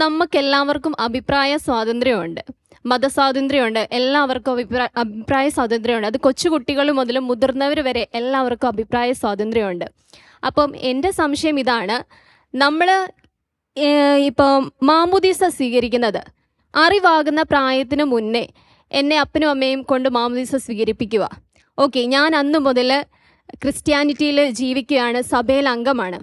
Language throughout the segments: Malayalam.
നമുക്കെല്ലാവർക്കും അഭിപ്രായ സ്വാതന്ത്ര്യമുണ്ട്, മതസ്വാതന്ത്ര്യമുണ്ട്, എല്ലാവർക്കും അഭിപ്രായ സ്വാതന്ത്ര്യമുണ്ട്. അത് കൊച്ചുകുട്ടികൾ മുതൽ മുതിർന്നവർ വരെ എല്ലാവർക്കും അഭിപ്രായ സ്വാതന്ത്ര്യമുണ്ട്. അപ്പം എൻ്റെ സംശയം ഇതാണ്, നമ്മൾ ഇപ്പോൾ മാമുദീസ സ്വീകരിക്കുന്നത് അറിവാകുന്ന പ്രായത്തിന് മുന്നേ എന്നെ അപ്പനും അമ്മയും കൊണ്ട് മാമുദീസ സ്വീകരിപ്പിക്കുക. ഓക്കെ, ഞാൻ അന്നു മുതൽ ക്രിസ്ത്യാനിറ്റിയിൽ ജീവിക്കുകയാണ്, സഭയിൽ അംഗമാണ്.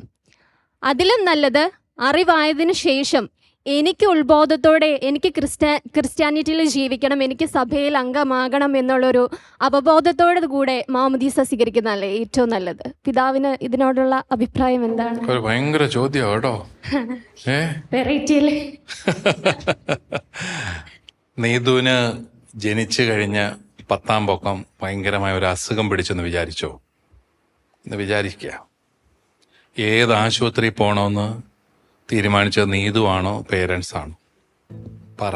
അതിലും നല്ലത് അറിവായതിനു ശേഷം എനിക്ക് ഉത്ബോധത്തോടെ എനിക്ക് ക്രിസ്ത്യാനിറ്റിയിൽ ജീവിക്കണം, എനിക്ക് സഭയിൽ അംഗമാകണം എന്നുള്ളൊരു അവബോധത്തോടെ കൂടെ മാമുദീസ സ്വീകരിക്കുന്നതല്ലേ ഏറ്റവും നല്ലത്. പിതാവിന് ഇതിനോടുള്ള അഭിപ്രായം എന്താണ്? ഒരു ഭയങ്കര ചോദ്യം കേട്ടോ. വെറൈറ്റിയല്ലേ? നീതുവിന് ജനിച്ചു കഴിഞ്ഞ് 10ാം പൊക്കം ഭയങ്കരമായ ഒരു അസുഖം പിടിച്ചെന്ന് വിചാരിച്ചോ? എന്ന് വിചാരിക്കുക. ഏത് ആശുപത്രി പോകണമെന്ന് തീരുമാനിച്ചത് നീതുവാണോ പേരൻസ് ആണോ? പറ.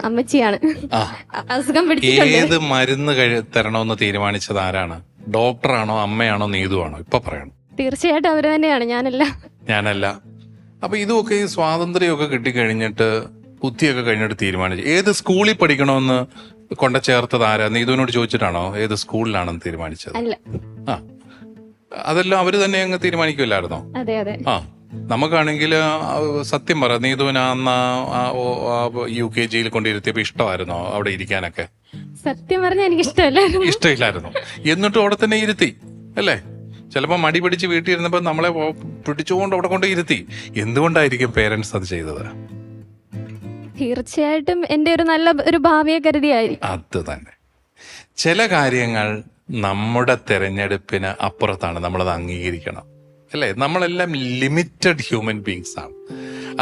അമ്മച്ചിയാണ്. അസുഖം ഏത് മരുന്ന് തരണമെന്ന് തീരുമാനിച്ചത് ആരാണ്? ഡോക്ടറാണോ, അമ്മയാണോ, നീതുവാണോ? ഇപ്പൊ പറയണം. തീർച്ചയായിട്ടും അവര് തന്നെയാണ്, ഞാനല്ല. അപ്പൊ ഇതൊക്കെ ഈ സ്വാതന്ത്ര്യമൊക്കെ കിട്ടിക്കഴിഞ്ഞിട്ട് ബുദ്ധിയൊക്കെ കഴിഞ്ഞിട്ട് തീരുമാനിച്ചു. ഏത് സ്കൂളിൽ പഠിക്കണമെന്ന് കൊണ്ട ചേർത്തത് ആരാ? നീതുവിനോട് ചോദിച്ചിട്ടാണോ ഏത് സ്കൂളിലാണെന്ന് തീരുമാനിച്ചത്? ആ, അതെല്ലാം അവര് തന്നെ അങ്ങ് തീരുമാനിക്കുമല്ലായിരുന്നോ? ആ, നമുക്കാണെങ്കിൽ സത്യം പറ, നീതുവിന് അന്ന് UKG കൊണ്ടിരുത്തിയപ്പോ ഇഷ്ടമായിരുന്നോ അവിടെ ഇരിക്കാനൊക്കെ? സത്യം പറഞ്ഞാൽ എനിക്ക് ഇഷ്ടമില്ലായിരുന്നു. എന്നിട്ടും അവിടെ തന്നെ ഇരുത്തി അല്ലേ? ചിലപ്പോ മടി പിടിച്ച് വീട്ടിൽ ഇരുന്നപ്പോ നമ്മളെ പിടിച്ചുകൊണ്ട് അവിടെ കൊണ്ട് ഇരുത്തി. എന്തുകൊണ്ടായിരിക്കും പേരൻസ് അത് ചെയ്തത്? തീർച്ചയായിട്ടും എന്റെ ഒരു നല്ല ഒരു ഭാവിയെ കരുതിയായിരിക്കും. അത് തന്നെ. ചില കാര്യങ്ങൾ നമ്മുടെ തെരഞ്ഞെടുപ്പിന് അപ്പുറത്താണ്, നമ്മളത് അംഗീകരിക്കണം അല്ലേ? നമ്മളെല്ലാം ലിമിറ്റഡ് ഹ്യൂമൻ ബീങ്സ് ആണ്.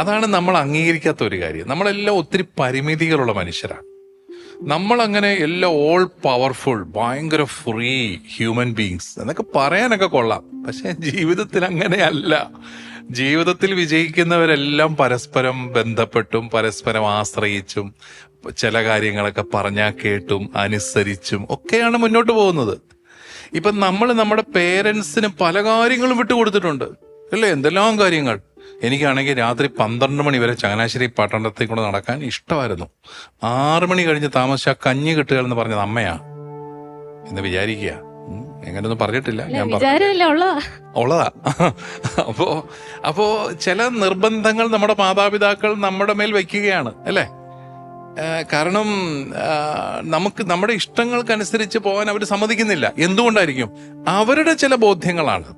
അതാണ് നമ്മൾ അംഗീകരിക്കാത്ത ഒരു കാര്യം. നമ്മളെല്ലാം ഒത്തിരി പരിമിതികളുള്ള മനുഷ്യരാണ്. നമ്മളങ്ങനെ എല്ലാം ഓൾ പവർഫുൾ, ഭയങ്കര ഫ്രീ ഹ്യൂമൻ ബീങ്സ് എന്നൊക്കെ പറയാനൊക്കെ കൊള്ളാം. പക്ഷെ ജീവിതത്തിൽ അങ്ങനെയല്ല. ജീവിതത്തിൽ വിജയിക്കുന്നവരെല്ലാം പരസ്പരം ബന്ധപ്പെട്ടും പരസ്പരം ആശ്രയിച്ചും ചില കാര്യങ്ങളൊക്കെ പറഞ്ഞാൽ കേട്ടും അനുസരിച്ചും ഒക്കെയാണ് മുന്നോട്ട് പോകുന്നത്. ഇപ്പം നമ്മൾ നമ്മുടെ പേരൻസിന് പല കാര്യങ്ങളും വിട്ടുകൊടുത്തിട്ടുണ്ട് അല്ലേ? എന്തെല്ലാം കാര്യങ്ങൾ. എനിക്കാണെങ്കിൽ രാത്രി 12 മണി വരെ ചങ്ങനാശ്ശേരി പട്ടണത്തിൽ കൊണ്ട് നടക്കാൻ ഇഷ്ടമായിരുന്നു. 6 മണി കഴിഞ്ഞ് താമസിച്ച കഞ്ഞി കിട്ടുക എന്ന് പറഞ്ഞത് അമ്മയാ എന്ന് വിചാരിക്കുക. എങ്ങനെയൊന്നും പറഞ്ഞിട്ടില്ല, ഞാൻ ഉള്ളതാ. അപ്പോ ചില നിർബന്ധങ്ങൾ നമ്മുടെ മാതാപിതാക്കൾ നമ്മുടെ മേൽ വയ്ക്കുകയാണ് അല്ലേ? കാരണം നമുക്ക് നമ്മുടെ ഇഷ്ടങ്ങൾക്കനുസരിച്ച് പോകാൻ അവർ സമ്മതിക്കുന്നില്ല. എന്തുകൊണ്ടായിരിക്കും? അവരുടെ ചില ബോധ്യങ്ങളാണ്.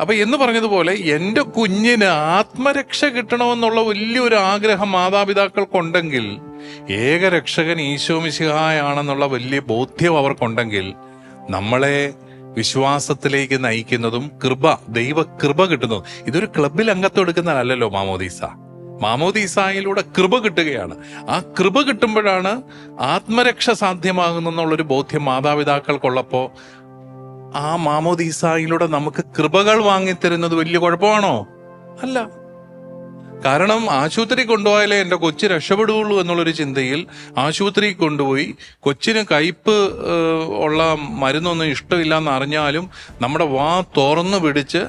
അപ്പൊ എന്ന് പറഞ്ഞതുപോലെ എൻ്റെ കുഞ്ഞിന് ആത്മരക്ഷ കിട്ടണമെന്നുള്ള വലിയൊരു ആഗ്രഹം മാതാപിതാക്കൾക്കുണ്ടെങ്കിൽ, ഏകരക്ഷകൻ ഈശോ മിശിഹായാണെന്നുള്ള വലിയ ബോധ്യം അവർക്കുണ്ടെങ്കിൽ, നമ്മളെ വിശ്വാസത്തിലേക്ക് നയിക്കുന്നതും ദൈവകൃപ കിട്ടുന്നതും. ഇതൊരു ക്ലബിൽ അംഗത്വം എടുക്കുന്നതല്ലല്ലോ മാമോദീസ. മാമോദീസായിലൂടെ കൃപ കിട്ടുകയാണ്. ആ കൃപ കിട്ടുമ്പോഴാണ് ആത്മരക്ഷ സാധ്യമാകുന്നെന്നുള്ളൊരു ബോധ്യം മാതാപിതാക്കൾക്കുള്ളപ്പോ ആ മാമോദീസായിലൂടെ നമുക്ക് കൃപകൾ വാങ്ങിത്തരുന്നത് വലിയ കുഴപ്പമാണോ? അല്ല. കാരണം ആശുപത്രി കൊണ്ടുപോയാലേ എൻ്റെ കൊച്ചു രക്ഷപ്പെടുകയുള്ളൂ എന്നുള്ളൊരു ചിന്തയിൽ ആശുപത്രി കൊണ്ടുപോയി കൊച്ചിന് കയ്പ് ഉള്ള മരുന്നൊന്നും ഇഷ്ടമില്ല എന്ന് അറിഞ്ഞാലും നമ്മുടെ വാ തുറന്നു പിടിച്ച്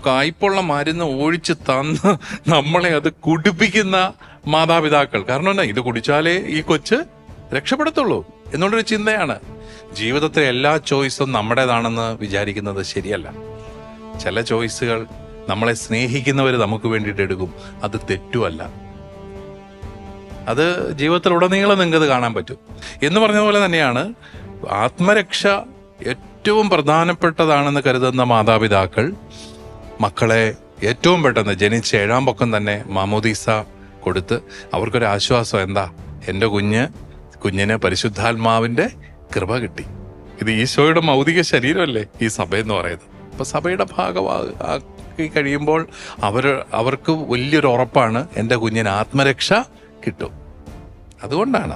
കയ്പുള്ള മരുന്ന് ഒഴിച്ച് തന്ന് നമ്മളെ അത് കുടിപ്പിക്കുന്ന മാതാപിതാക്കൾ. കാരണം എന്നാ, ഇത് കുടിച്ചാലേ ഈ കൊച്ച് രക്ഷപ്പെടത്തുള്ളൂ എന്നുള്ളൊരു ചിന്തയാണ്. ജീവിതത്തിലെ എല്ലാ ചോയ്സും നമ്മുടേതാണെന്ന് വിചാരിക്കുന്നത് ശരിയല്ല. ചില ചോയ്സുകൾ നമ്മളെ സ്നേഹിക്കുന്നവർ നമുക്ക് വേണ്ടിയിട്ട് എടുക്കും. അത് തെറ്റുമല്ല. അത് ജീവിതത്തിലുടനീളം നിങ്ങൾക്കത് കാണാൻ പറ്റും. എന്ന് പറഞ്ഞ പോലെ തന്നെയാണ് ആത്മരക്ഷ ഏറ്റവും പ്രധാനപ്പെട്ടതാണെന്ന് കരുതുന്ന മാതാപിതാക്കൾ മക്കളെ ഏറ്റവും പെട്ടെന്ന് ജനിച്ച 7ാം പൊക്കം തന്നെ മാമോദീസ കൊടുത്ത് അവർക്കൊരു ആശ്വാസം. എന്താ? എൻ്റെ കുഞ്ഞിന് പരിശുദ്ധാത്മാവിൻ്റെ കൃപ കിട്ടി. ഇത് ഈശോയുടെ ഭൗതിക ശരീരമല്ലേ ഈ സഭയെന്ന് പറയുന്നത്. അപ്പൊ സഭയുടെ ഭാഗമാക്കി കഴിയുമ്പോൾ അവർക്ക് വലിയൊരു ഉറപ്പാണ്, എൻ്റെ കുഞ്ഞിന് ആത്മരക്ഷ കിട്ടും. അതുകൊണ്ടാണ്